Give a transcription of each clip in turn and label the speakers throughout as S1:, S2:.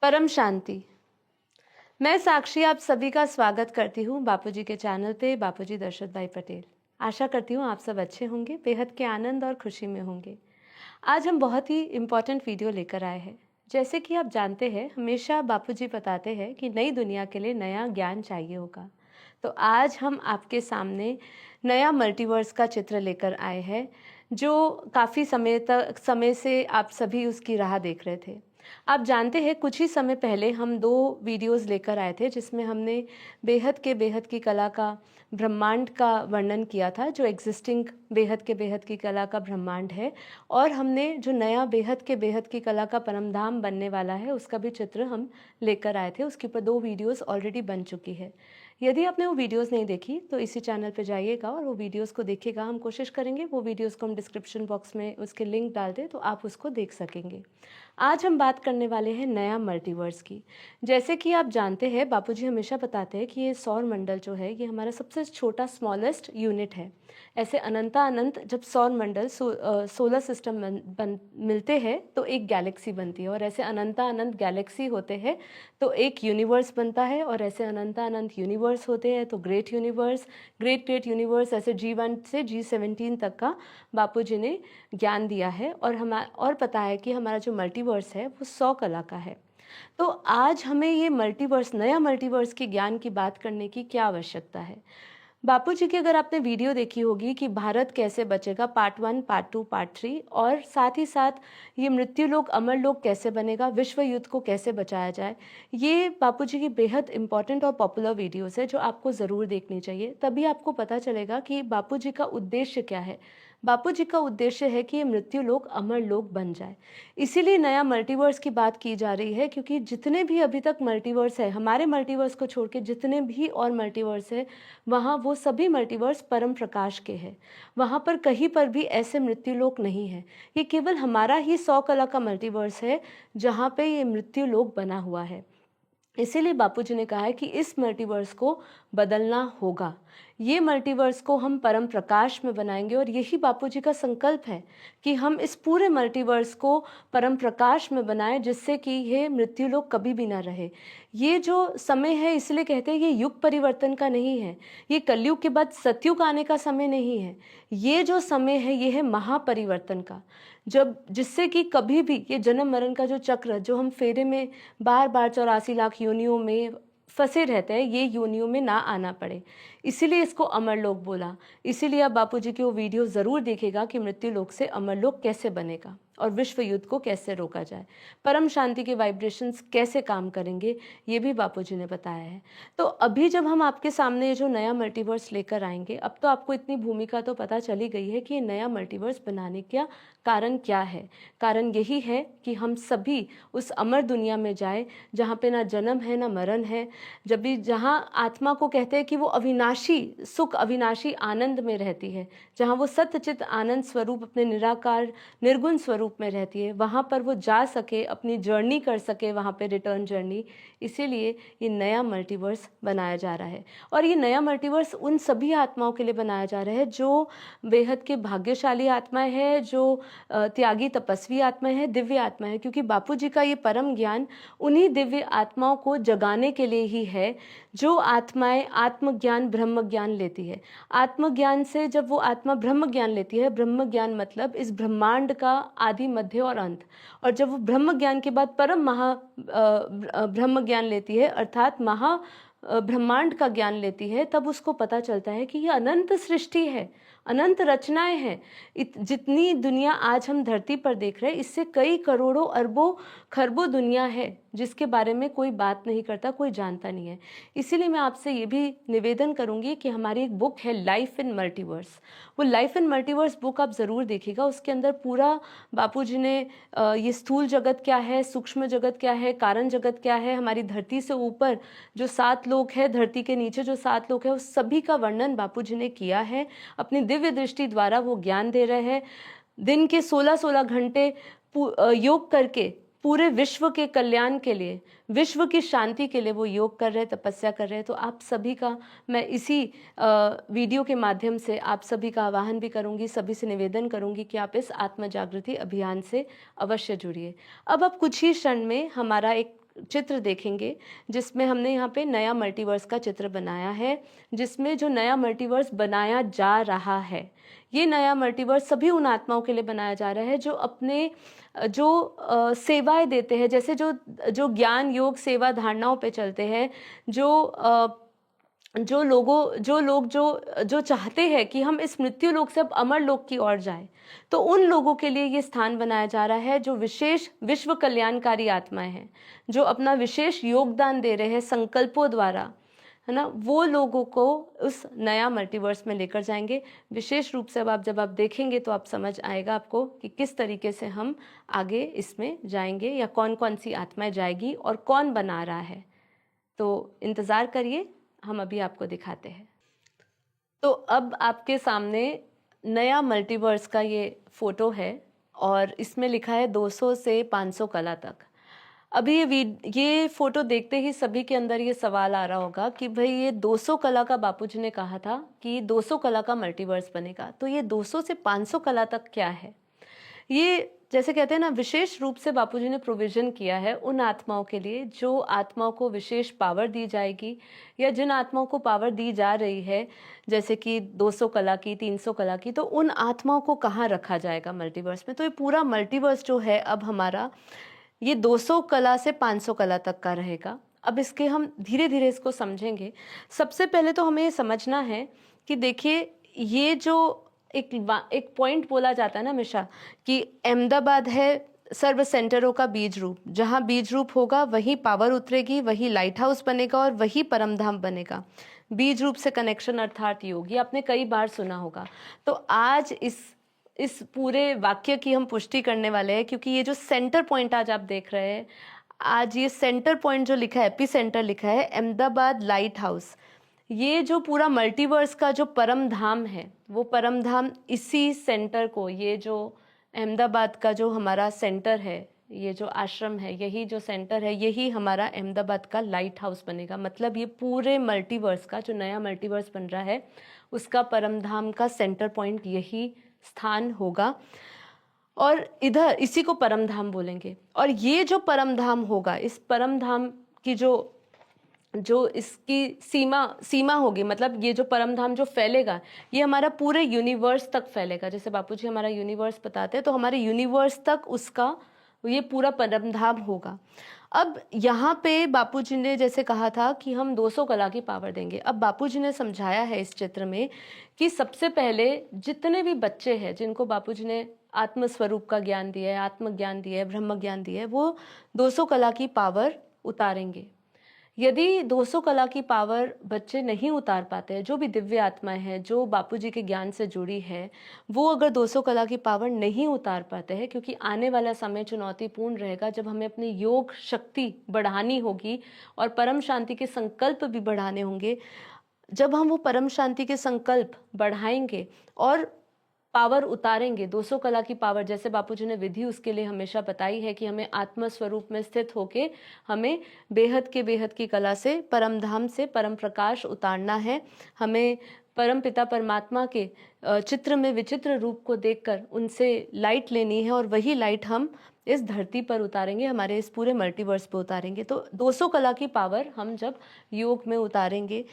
S1: परम शांति। मैं साक्षी आप सभी का स्वागत करती हूँ बापूजी के चैनल पे बापूजी दशरथ भाई पटेल। आशा करती हूँ आप सब अच्छे होंगे, बेहद के आनंद और खुशी में होंगे। आज हम बहुत ही इम्पोर्टेंट वीडियो लेकर आए हैं। जैसे कि आप जानते हैं, हमेशा बापूजी बताते हैं कि नई दुनिया के लिए नया ज्ञान चाहिए होगा। तो आज हम आपके सामने नया मल्टीवर्स का चित्र लेकर आए हैं, जो काफ़ी समय से आप सभी उसकी राह देख रहे थे। आप जानते हैं, कुछ ही समय पहले हम 2 वीडियोज़ लेकर आए थे जिसमें हमने बेहद की कला का, ब्रह्मांड का वर्णन किया था, जो एग्जिस्टिंग बेहद की कला का ब्रह्मांड है। और हमने जो नया बेहद की कला का परमधाम बनने वाला है, उसका भी चित्र हम लेकर आए थे। उसके ऊपर 2 वीडियोज़ ऑलरेडी बन चुकी है। यदि आपने वो वीडियोज़ नहीं देखी तो इसी चैनल पे जाइएगा और वो वीडियोज़ को देखिएगा। हम कोशिश करेंगे वो वीडियोज़ को हम डिस्क्रिप्शन बॉक्स में उसके लिंक डाल दें तो आप उसको देख सकेंगे। आज हम बात करने वाले हैं नया मल्टीवर्स की। जैसे कि आप जानते हैं, बापूजी हमेशा बताते हैं कि ये सौर मंडल जो है, ये हमारा सबसे छोटा स्मॉलेस्ट यूनिट है। ऐसे अनंत जब सौर मंडल सोलर सिस्टम मिलते हैं तो एक गैलेक्सी बनती है, और ऐसे अनंत गैलेक्सी होते हैं तो एक यूनिवर्स बनता है, और ऐसे अनंत यूनिवर्स होते हैं तो ग्रेट यूनिवर्स, ग्रेट यूनिवर्स, ऐसे G1 से G17 तक का बापूजी ने ज्ञान दिया है। और पता है कि हमारा जो मल्टीवर्स है वो 100 कला का है। तो आज हमें ये मल्टीवर्स, नया मल्टीवर्स के ज्ञान की बात करने की क्या आवश्यकता है। बापूजी की अगर आपने वीडियो देखी होगी कि भारत कैसे बचेगा, पार्ट 1, पार्ट 2, पार्ट 3, और साथ ही साथ ये मृत्यु लोक अमर लोक कैसे बनेगा, विश्व युद्ध को कैसे बचाया जाए, ये बापूजी की बेहद इंपॉर्टेंट और पॉपुलर वीडियोस है जो आपको ज़रूर देखनी चाहिए। तभी आपको पता चलेगा कि बापूजी का उद्देश्य क्या है। बापूजी का उद्देश्य है कि ये मृत्यु लोक अमर लोक बन जाए। इसीलिए नया मल्टीवर्स की बात की जा रही है, क्योंकि जितने भी अभी तक मल्टीवर्स है, हमारे मल्टीवर्स को छोड़ के जितने भी और मल्टीवर्स है, वहाँ वो सभी मल्टीवर्स परम प्रकाश के हैं। वहाँ पर कहीं पर भी ऐसे मृत्यु लोक नहीं है। ये केवल हमारा ही 100 कला का मल्टीवर्स है जहाँ पे ये मृत्यु लोक बना हुआ है। इसीलिए बापूजी ने कहा है कि इस मल्टीवर्स को बदलना होगा। ये मल्टीवर्स को हम परम प्रकाश में बनाएंगे, और यही बापूजी का संकल्प है कि हम इस पूरे मल्टीवर्स को परम प्रकाश में बनाएं, जिससे कि ये मृत्यु लोक कभी भी ना रहे। ये जो समय है, इसलिए कहते हैं ये युग परिवर्तन का नहीं है, ये कलयुग के बाद सतयुग आने का समय नहीं है। ये जो समय है ये है महापरिवर्तन का, जब जिससे कि कभी भी ये जन्म मरण का जो चक्र, जो हम फेरे में बार बार 84 लाख योनियों में फंसे रहते हैं, ये योनियों में ना आना पड़े। इसीलिए इसको अमर लोक बोला। इसीलिए आप बापूजी की वो वीडियो ज़रूर देखेगा कि मृत्यु लोक से अमर लोक कैसे बनेगा और विश्व युद्ध को कैसे रोका जाए, परम शांति के वाइब्रेशंस कैसे काम करेंगे, ये भी बापूजी ने बताया है। तो अभी जब हम आपके सामने ये जो नया मल्टीवर्स लेकर आएंगे, अब तो आपको इतनी भूमिका तो पता चली गई है कि ये नया मल्टीवर्स बनाने का कारण क्या है। कारण यही है कि हम सभी उस अमर दुनिया में जाए जहाँ पे ना जन्म है ना मरण है, जब भी जहाँ आत्मा को कहते हैं कि वो अविनाशी सुख, अविनाशी आनंद में रहती है, जहाँ वो सत्यचित आनंद स्वरूप अपने निराकार निर्गुण स्वरूप में रहती है, वहाँ पर वो जा सके, अपनी जर्नी कर सके, वहाँ पे रिटर्न जर्नी। इसीलिए ये नया मल्टीवर्स बनाया जा रहा है। और ये नया मल्टीवर्स उन सभी आत्माओं के लिए बनाया जा रहा है जो बेहद के भाग्यशाली आत्माएं हैं, जो त्यागी तपस्वी आत्माएं हैं, दिव्य आत्मा है, क्योंकि बापूजी का ये परम ज्ञान उन्हीं दिव्य आत्माओं को जगाने के लिए ही है, जो आत्माएं आत्मज्ञान ब्रह्म ज्ञान लेती है। आत्मज्ञान से जब वो आत्मा ब्रह्म ज्ञान लेती है, ब्रह्म ज्ञान मतलब इस ब्रह्मांड का आदि मध्य और अंत, और जब वो ब्रह्म ज्ञान के बाद परम ब्रह्म ज्ञान लेती है, अर्थात ब्रह्मांड का ज्ञान लेती है, तब उसको पता चलता है कि ये अनंत सृष्टि है, अनंत रचनाएं हैं। जितनी दुनिया आज हम धरती पर देख रहे हैं, इससे कई करोड़ों अरबों खरबों दुनिया है जिसके बारे में कोई बात नहीं करता, कोई जानता नहीं है। इसीलिए मैं आपसे ये भी निवेदन करूंगी कि हमारी एक बुक है लाइफ इन मल्टीवर्स, वो लाइफ इन मल्टीवर्स बुक आप ज़रूर देखिएगा। उसके अंदर पूरा बापूजी ने ये स्थूल जगत क्या है, सूक्ष्म जगत क्या है, कारण जगत क्या है, हमारी धरती से ऊपर जो 7 लोक है, धरती के नीचे जो 7 लोक है, उस सभी का वर्णन बापूजी ने किया है। अपनी दिव्य दृष्टि द्वारा वो ज्ञान दे रहे हैं। दिन के 16-16 घंटे योग करके पूरे विश्व के कल्याण के लिए, विश्व की शांति के लिए वो योग कर रहे हैं, तपस्या कर रहे हैं। तो आप सभी का मैं इसी वीडियो के माध्यम से आप सभी का आह्वान भी करूंगी, सभी से निवेदन करूंगी कि आप इस आत्म जागृति अभियान से अवश्य जुड़िए। अब आप कुछ ही क्षण में हमारा एक चित्र देखेंगे जिसमें हमने यहाँ पे नया मल्टीवर्स का चित्र बनाया है, जिसमें जो नया मल्टीवर्स बनाया जा रहा है, ये नया मल्टीवर्स सभी उन आत्माओं के लिए बनाया जा रहा है जो अपने सेवाएं देते हैं, जैसे जो जो ज्ञान योग सेवा धारणाओं पे चलते हैं, जो लोग जो चाहते हैं कि हम इस मृत्यु लोक से अब अमर लोक की ओर जाएं, तो उन लोगों के लिए ये स्थान बनाया जा रहा है जो विशेष विश्व कल्याणकारी आत्माएं हैं, जो अपना विशेष योगदान दे रहे हैं संकल्पों द्वारा, है ना। वो लोगों को उस नया मल्टीवर्स में लेकर जाएंगे। विशेष रूप से अब जब आप देखेंगे तो आप समझ आएगा आपको कि किस तरीके से हम आगे इसमें जाएंगे या कौन कौन सी आत्माएं जाएगी और कौन बना रहा है। तो इंतज़ार करिए, हम अभी आपको दिखाते हैं। तो अब आपके सामने नया मल्टीवर्स का ये फोटो है और इसमें लिखा है 200 से 500 कला तक। अभी ये फोटो देखते ही सभी के अंदर ये सवाल आ रहा होगा कि भाई ये 200 कला का बापूजी ने कहा था कि 200 कला का मल्टीवर्स बनेगा, तो ये 200 से 500 कला तक क्या है? ये जैसे कहते हैं ना, विशेष रूप से बापूजी ने प्रोविजन किया है उन आत्माओं के लिए जो आत्माओं को विशेष पावर दी जाएगी, या जिन आत्माओं को पावर दी जा रही है जैसे कि 200 कला की, 300 कला की, तो उन आत्माओं को कहाँ रखा जाएगा मल्टीवर्स में। तो ये पूरा मल्टीवर्स जो है अब हमारा ये 200 कला से 500 कला तक का रहेगा। अब इसके हम धीरे धीरे इसको समझेंगे। सबसे पहले तो हमें ये समझना है कि देखिए, ये जो एक पॉइंट बोला जाता है ना हमेशा कि अहमदाबाद है सर्व सेंटरों का बीज रूप। जहाँ बीज रूप होगा वहीं पावर उतरेगी, वही लाइट हाउस बनेगा और वही परमधाम बनेगा। बीज रूप से कनेक्शन अर्थात योग, ये आपने कई बार सुना होगा। तो आज इस पूरे वाक्य की हम पुष्टि करने वाले हैं, क्योंकि ये जो सेंटर पॉइंट आज आप देख रहे हैं, आज ये सेंटर पॉइंट जो लिखा है, एपी सेंटर लिखा है, अहमदाबाद लाइट हाउस, ये जो पूरा मल्टीवर्स का जो परम धाम है, वो परम धाम इसी सेंटर को, ये जो अहमदाबाद का जो हमारा सेंटर है, ये जो आश्रम है, यही जो सेंटर है, यही हमारा अहमदाबाद का लाइट हाउस बनेगा। मतलब ये पूरे मल्टीवर्स का जो नया मल्टीवर्स बन रहा है, उसका परम धाम का सेंटर पॉइंट यही स्थान होगा और इधर इसी को परम धाम बोलेंगे। और ये जो परम धाम होगा, इस परम धाम की जो इसकी सीमा होगी, मतलब ये जो परम धाम जो फैलेगा, ये हमारा पूरे यूनिवर्स तक फैलेगा। जैसे बापूजी हमारा यूनिवर्स बताते हैं, तो हमारे यूनिवर्स तक उसका ये पूरा परम धाम होगा। अब यहाँ पे बापूजी ने जैसे कहा था कि हम 200 कला की पावर देंगे। अब बापूजी ने समझाया है इस चित्र में कि सबसे पहले जितने भी बच्चे हैं जिनको बापूजी ने आत्म स्वरूप का ज्ञान दिया है, आत्मज्ञान दिया है, ब्रह्म ज्ञान दिया है, वो 200 कला की पावर उतारेंगे। यदि 200 कला की पावर बच्चे नहीं उतार पाते हैं, जो भी दिव्य आत्माएं हैं जो बापूजी के ज्ञान से जुड़ी है, वो अगर 200 कला की पावर नहीं उतार पाते हैं, क्योंकि आने वाला समय चुनौतीपूर्ण रहेगा जब हमें अपनी योग शक्ति बढ़ानी होगी और परम शांति के संकल्प भी बढ़ाने होंगे। जब हम वो परम शांति के संकल्प बढ़ाएंगे और पावर उतारेंगे, 200 कला की पावर, जैसे बापूजी ने विधि उसके लिए हमेशा बताई है कि हमें आत्म स्वरूप में स्थित होके हमें बेहद की कला से, परम धाम से परम प्रकाश उतारना है। हमें परम पिता परमात्मा के चित्र में विचित्र रूप को देखकर उनसे लाइट लेनी है और वही लाइट हम इस धरती पर उतारेंगे, हमारे इस पूरे मल्टीवर्स पर उतारेंगे। तो 200 कला की पावर हम जब योग में उतारेंगे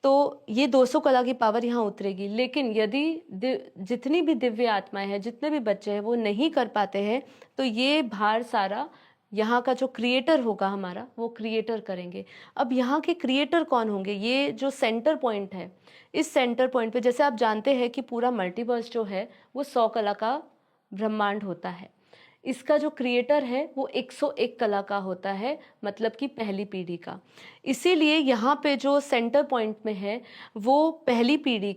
S1: तो ये 200 कला की पावर यहाँ उतरेगी। लेकिन यदि जितनी भी दिव्य आत्माएं हैं, जितने भी बच्चे हैं, वो नहीं कर पाते हैं, तो ये भार सारा यहाँ का जो क्रिएटर होगा हमारा, वो क्रिएटर करेंगे। अब यहाँ के क्रिएटर कौन होंगे? ये जो सेंटर पॉइंट है, इस सेंटर पॉइंट पे जैसे आप जानते हैं कि पूरा मल्टीवर्स जो है वो 100 कला का ब्रह्मांड होता है। इसका जो क्रिएटर है वो 101 कला का होता है, मतलब कि पहली पीढ़ी का। इसीलिए यहाँ पे जो सेंटर पॉइंट में है वो पहली पीढ़ी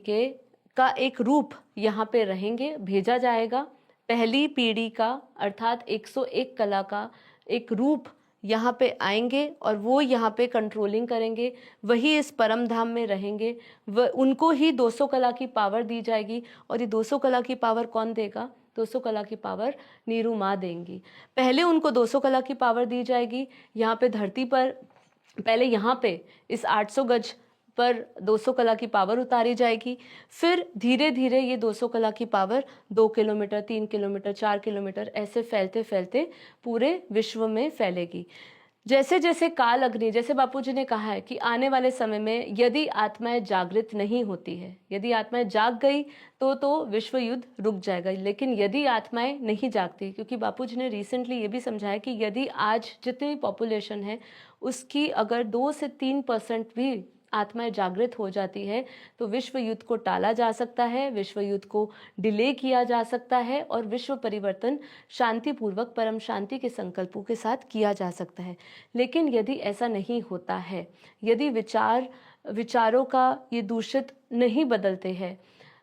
S1: का एक रूप यहाँ पे रहेंगे, भेजा जाएगा। पहली पीढ़ी का अर्थात 101 कला का एक रूप यहाँ पे आएंगे और वो यहाँ पे कंट्रोलिंग करेंगे, वही इस परम धाम में रहेंगे। उनको ही 200 कला की पावर दी जाएगी। और ये 200 कला की पावर कौन देगा? 200 कला की पावर नीरू माँ देंगी। पहले उनको 200 कला की पावर दी जाएगी यहाँ पे धरती पर, पहले यहाँ पे इस 800 गज पर 200 कला की पावर उतारी जाएगी। फिर धीरे धीरे ये 200 कला की पावर 2 किलोमीटर, 3 किलोमीटर, 4 किलोमीटर ऐसे फैलते फैलते पूरे विश्व में फैलेगी। जैसे जैसे काल अग्नि, जैसे बापूजी ने कहा है कि आने वाले समय में यदि आत्माएं जागृत नहीं होती है, यदि आत्माएं जाग गई तो विश्व युद्ध रुक जाएगा। लेकिन यदि आत्माएं नहीं जागती, क्योंकि बापूजी ने रिसेंटली ये भी समझाया कि यदि आज जितनी पॉपुलेशन है उसकी अगर 2 से 3% भी आत्माएं जागृत हो जाती है तो विश्व युद्ध को टाला जा सकता है, विश्व युद्ध को डिले किया जा सकता है और विश्व परिवर्तन शांतिपूर्वक परम शांति के संकल्पों के साथ किया जा सकता है। लेकिन यदि ऐसा नहीं होता है, यदि विचारों का ये दूषित नहीं बदलते हैं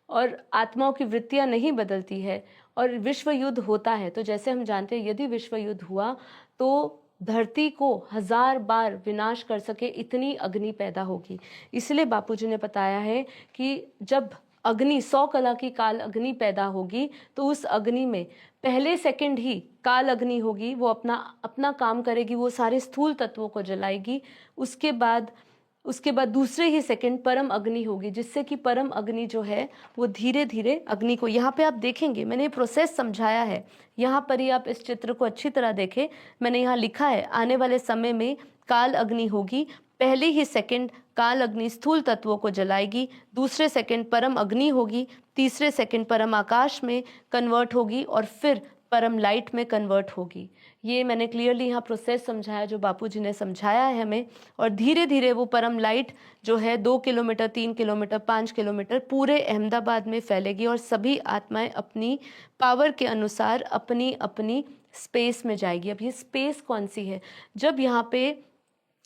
S1: और आत्माओं की वृत्तियां नहीं बदलती है और विश्व युद्ध होता है, तो जैसे हम जानते हैं यदि विश्व युद्ध हुआ तो धरती को 1000 बार विनाश कर सके इतनी अग्नि पैदा होगी। इसलिए बापूजी ने बताया है कि जब अग्नि 100 कला की काल अग्नि पैदा होगी तो उस अग्नि में पहले सेकंड ही काल अग्नि होगी, वो अपना अपना काम करेगी, वो सारे स्थूल तत्वों को जलाएगी। उसके बाद दूसरे ही सेकंड परम अग्नि होगी, जिससे कि परम अग्नि जो है वो धीरे धीरे अग्नि को, यहाँ पे आप देखेंगे मैंने ये प्रोसेस समझाया है, यहाँ पर ही आप इस चित्र को अच्छी तरह देखें। मैंने यहाँ लिखा है आने वाले समय में काल अग्नि होगी, पहले ही सेकंड काल अग्नि स्थूल तत्वों को जलाएगी, दूसरे सेकंड परम अग्नि होगी, तीसरे सेकंड परम आकाश में कन्वर्ट होगी और फिर परम लाइट में कन्वर्ट होगी। ये मैंने क्लियरली यहाँ प्रोसेस समझाया जो बापूजी ने समझाया है हमें। और धीरे धीरे वो परम लाइट जो है 2 किलोमीटर, 3 किलोमीटर, 5 किलोमीटर पूरे अहमदाबाद में फैलेगी और सभी आत्माएं अपनी पावर के अनुसार अपनी अपनी स्पेस में जाएगी। अब ये स्पेस कौन सी है? जब यहाँ पे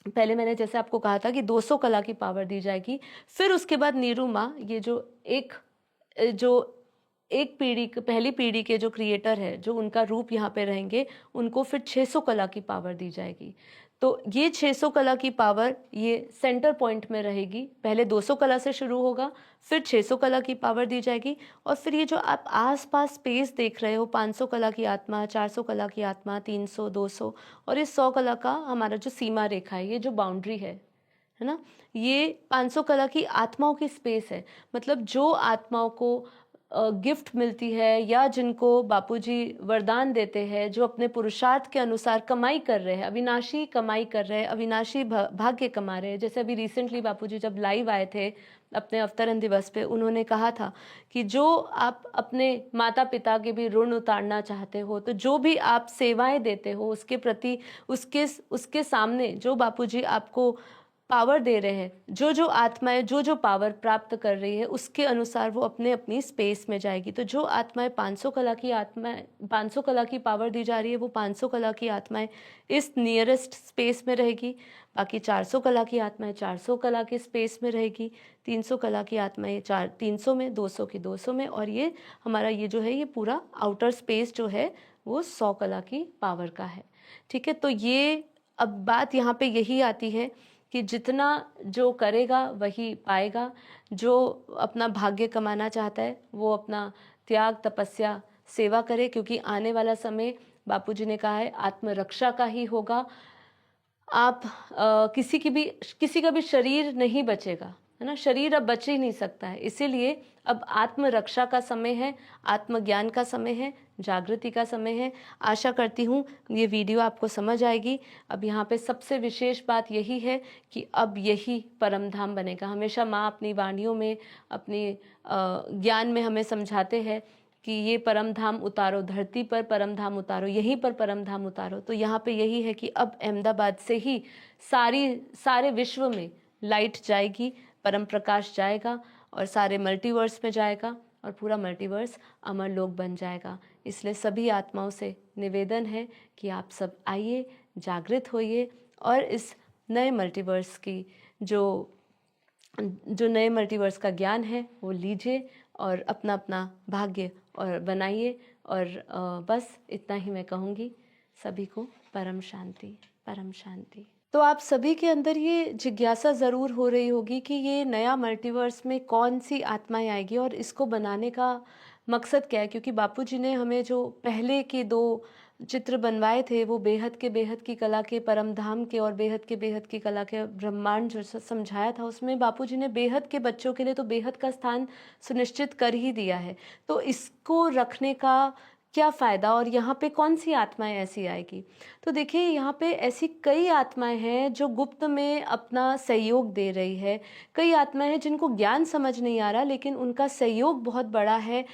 S1: पहले मैंने जैसे आपको कहा था कि 200 कला की पावर दी जाएगी, फिर उसके बाद नीरू माँ, ये जो एक पीढ़ी, पहली पीढ़ी के जो क्रिएटर है, जो उनका रूप यहाँ पे रहेंगे, उनको फिर 600 कला की पावर दी जाएगी। तो ये 600 कला की पावर ये सेंटर पॉइंट में रहेगी। पहले 200 कला से शुरू होगा, फिर 600 कला की पावर दी जाएगी और फिर ये जो आप आसपास स्पेस देख रहे हो, 500 कला की आत्मा, 400 कला की आत्मा, 300, 200 और इस 100 कला का हमारा जो सीमा रेखा है, ये जो बाउंड्री है ना, ये 500 कला की आत्माओं की स्पेस है। मतलब जो आत्माओं को गिफ्ट मिलती है या जिनको बापूजी वरदान देते हैं, जो अपने पुरुषार्थ के अनुसार कमाई कर रहे हैं, अविनाशी कमाई कर रहे हैं, अविनाशी भाग्य कमा रहे हैं। जैसे अभी रिसेंटली बापूजी जब लाइव आए थे अपने अवतरण दिवस पे, उन्होंने कहा था कि जो आप अपने माता पिता के भी ऋण उतारना चाहते हो, तो जो भी आप सेवाएं देते हो उसके प्रति, उसके सामने जो बापूजी आपको पावर दे रहे हैं, जो आत्माएं जो पावर प्राप्त कर रही है उसके अनुसार वो अपने अपनी स्पेस में जाएगी। तो जो आत्माएं 500 कला की पावर दी जा रही है, वो 500 कला की आत्माएं इस नियरेस्ट स्पेस में रहेगी। बाकी 400 कला की आत्माएं 400 कला के स्पेस में रहेगी, 300 कला की आत्माएं 300 में, 200 की 200 में, और ये हमारा ये जो है ये पूरा आउटर स्पेस जो है वो 100 कला की पावर का है। ठीक है, तो ये अब बात यहाँ पे यही आती है कि जितना जो करेगा वही पाएगा। जो अपना भाग्य कमाना चाहता है वो अपना त्याग, तपस्या, सेवा करे, क्योंकि आने वाला समय बापूजी ने कहा है आत्मरक्षा का ही होगा। आप किसी का भी शरीर नहीं बचेगा, है ना, शरीर अब बच ही नहीं सकता है। इसीलिए अब आत्मरक्षा का समय है, आत्मज्ञान का समय है, जागृति का समय है। आशा करती हूँ ये वीडियो आपको समझ आएगी। अब यहाँ पे सबसे विशेष बात यही है कि अब यही परम धाम बनेगा। हमेशा माँ अपनी वाणियों में, अपनी ज्ञान में हमें समझाते हैं कि ये परम धाम उतारो, धरती पर परम धाम उतारो, यहीं पर परम धाम उतारो। तो यहाँ पे यही है कि अब अहमदाबाद से ही सारे विश्व में लाइट जाएगी, परम प्रकाश जाएगा और सारे मल्टीवर्स में जाएगा और पूरा मल्टीवर्स अमर लोक बन जाएगा। इसलिए सभी आत्माओं से निवेदन है कि आप सब आइए, जागृत होइए और इस नए मल्टीवर्स की जो नए मल्टीवर्स का ज्ञान है वो लीजिए और अपना अपना भाग्य और बनाइए। और बस इतना ही मैं कहूँगी। सभी को परम शांति, परम शांति। तो आप सभी के अंदर ये जिज्ञासा ज़रूर हो रही होगी कि ये नया मल्टीवर्स में कौन सी आत्माएं आएगी और इसको बनाने का मकसद क्या है, क्योंकि बापूजी ने हमें जो पहले के 2 चित्र बनवाए थे वो बेहद की कला के परम धाम के और बेहद की कला के ब्रह्मांड जो समझाया था, उसमें बापूजी ने बेहद के बच्चों के लिए तो बेहद का स्थान सुनिश्चित कर ही दिया है। तो इसको रखने का क्या फ़ायदा, और यहाँ पे कौन सी आत्माएं ऐसी आएगी। तो देखिए यहाँ पे ऐसी कई आत्माएं हैं जो गुप्त में अपना सहयोग दे रही है। कई आत्माएं हैं जिनको ज्ञान समझ नहीं आ रहा, लेकिन उनका सहयोग बहुत बड़ा है।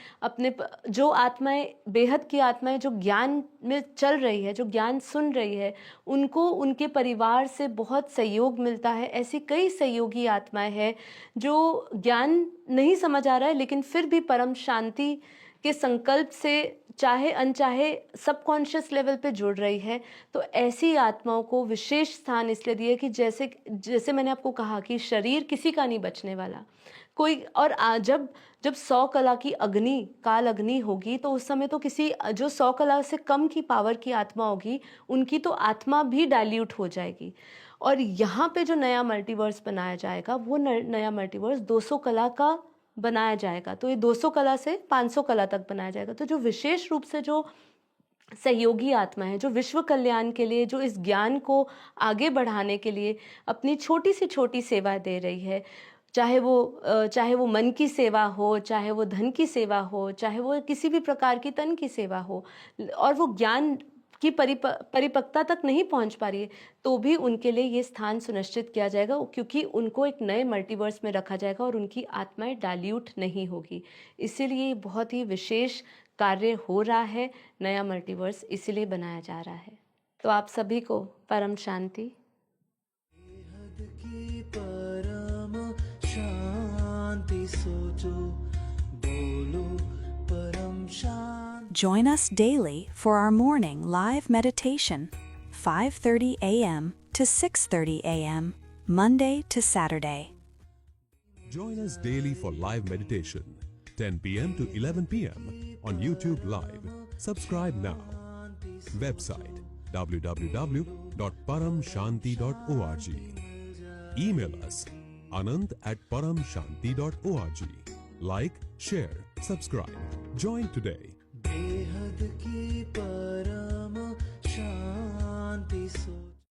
S1: जो आत्माएं, बेहद की आत्माएं जो ज्ञान में चल रही है, जो ज्ञान सुन रही है, उनको उनके परिवार से बहुत सहयोग मिलता है। ऐसी कई सहयोगी आत्माएं हैं जो ज्ञान नहीं समझ आ रहा है, लेकिन फिर भी परम शांति के संकल्प से चाहे अनचाहे सबकॉन्शियस लेवल पे जुड़ रही है। तो ऐसी आत्माओं को विशेष स्थान इसलिए दिए कि जैसे जैसे मैंने आपको कहा कि शरीर किसी का नहीं बचने वाला कोई। और जब जब 100 कला की अग्नि, काल अग्नि होगी, तो उस समय तो किसी जो 100 कला से कम की पावर की आत्मा होगी, उनकी तो आत्मा भी डाइल्यूट हो जाएगी। और यहाँ पे जो नया मल्टीवर्स बनाया जाएगा, वो नया मल्टीवर्स 200 कला का बनाया जाएगा। तो ये 200 कला से 500 कला तक बनाया जाएगा। तो जो विशेष रूप से जो सहयोगी आत्मा है, जो विश्व कल्याण के लिए, जो इस ज्ञान को आगे बढ़ाने के लिए अपनी छोटी से छोटी सेवा दे रही है, चाहे वो मन की सेवा हो, चाहे वो धन की सेवा हो, चाहे वो किसी भी प्रकार की तन की सेवा हो, और वो ज्ञान की परिपक्वता तक नहीं पहुंच पा रही है, तो भी उनके लिए ये स्थान सुनिश्चित किया जाएगा, क्योंकि उनको एक नए मल्टीवर्स में रखा जाएगा और उनकी आत्माएं डाइल्यूट नहीं होगी। इसीलिए बहुत ही विशेष कार्य हो रहा है। नया मल्टीवर्स इसीलिए बनाया जा रहा है। तो आप सभी को परम शांति।
S2: बेहद की परम शांति सोचो, बोलो परम शांति।
S3: Join us daily for our morning live meditation, 5:30 a.m. to 6:30 a.m., Monday to Saturday.
S4: Join us daily for live meditation, 10 p.m. to 11 p.m. on YouTube Live. Subscribe now. Website www.paramshanti.org. Email us anand@paramshanti.org. Like, share, subscribe. Join today.
S2: बेहद की